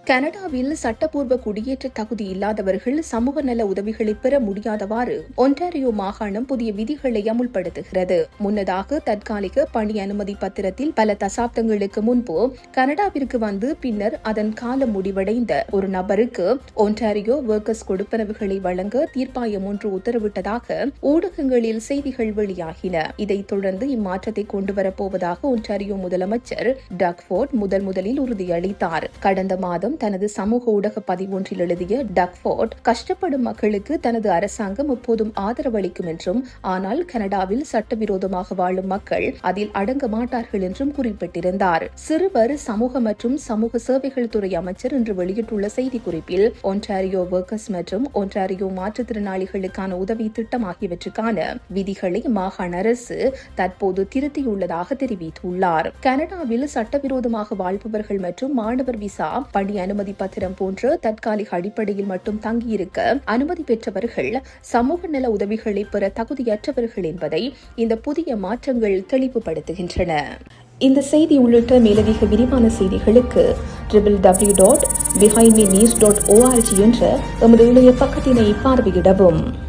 கனடாவில் சட்டப்பூர்வ குடியேற்ற தகுதி இல்லாதவர்கள் சமூக நல உதவிகளை பெற முடியாதவாறு ஒன்டாரியோ மாகாணம் புதிய விதிகளை அமுல்படுத்துகிறது. முன்னதாக தற்காலிக பணி அனுமதி பத்திரத்தில் பல தசாப்தங்களுக்கு முன்பு கனடாவிற்கு வந்து பின்னர் அதன் காலம் முடிவடைந்த ஒரு நபருக்கு ஒன்டாரியோ ஒர்க்கர்ஸ் கொடுப்பனவுகளை வழங்க தீர்ப்பாயம் ஒன்று உத்தரவிட்டதாக ஊடகங்களில் செய்திகள் வெளியாகின. இதைத் தொடர்ந்து இம்மாற்றத்தை கொண்டுவரப்போவதாக ஒன்டாரியோ முதலமைச்சர் டக்ஃபோர்ட் முதலில் உறுதியளித்தார். கடந்த மாதம் தனது சமூக ஊடக பதிவொன்றில் எழுதிய டக்ஃபோர்ட் கஷ்டப்படும் மக்களுக்கு தனது அரசாங்கம் எப்போதும் ஆதரவளிக்கும் என்றும், ஆனால் கனடாவில் சட்டவிரோதமாக வாழும் மக்கள் அதில் அடங்க மாட்டார்கள் என்றும் குறிப்பிட்டிருந்தார். சிறுவர் சமூக மற்றும் சமூக சேவைகள் துறை அமைச்சர் இன்று வெளியிட்டுள்ள செய்திக்குறிப்பில் ஒன்டாரியோ ஒர்க்கர்ஸ் மற்றும் ஒன்டாரியோ மாற்றுத்திறனாளிகளுக்கான உதவி திட்டம் ஆகியவற்றுக்கான விதிகளை மாகாண அரசு தற்போது திருத்தியுள்ளதாக தெரிவித்துள்ளார். கனடாவில் சட்டவிரோதமாக வாழ்பவர்கள் மற்றும் மாணவர் விசா, பணி அனுமதி பத்திரம் போன்ற தற்காலிக அடிப்படையில் மட்டும் தங்கியிருக்க அனுமதி பெற்றவர்கள் சமூக நல உதவிகளை பெற தகுதியற்றவர்கள் என்பதை இந்த புதிய மாற்றங்கள் தெளிவுபடுத்துகின்றன. இந்த செய்தி உள்ளிட்ட மேலதிக விரிவான செய்திகளுக்கு www.behindmenews.org என்ற எமது இணைய பக்கத்தினை பார்வையிடவும்.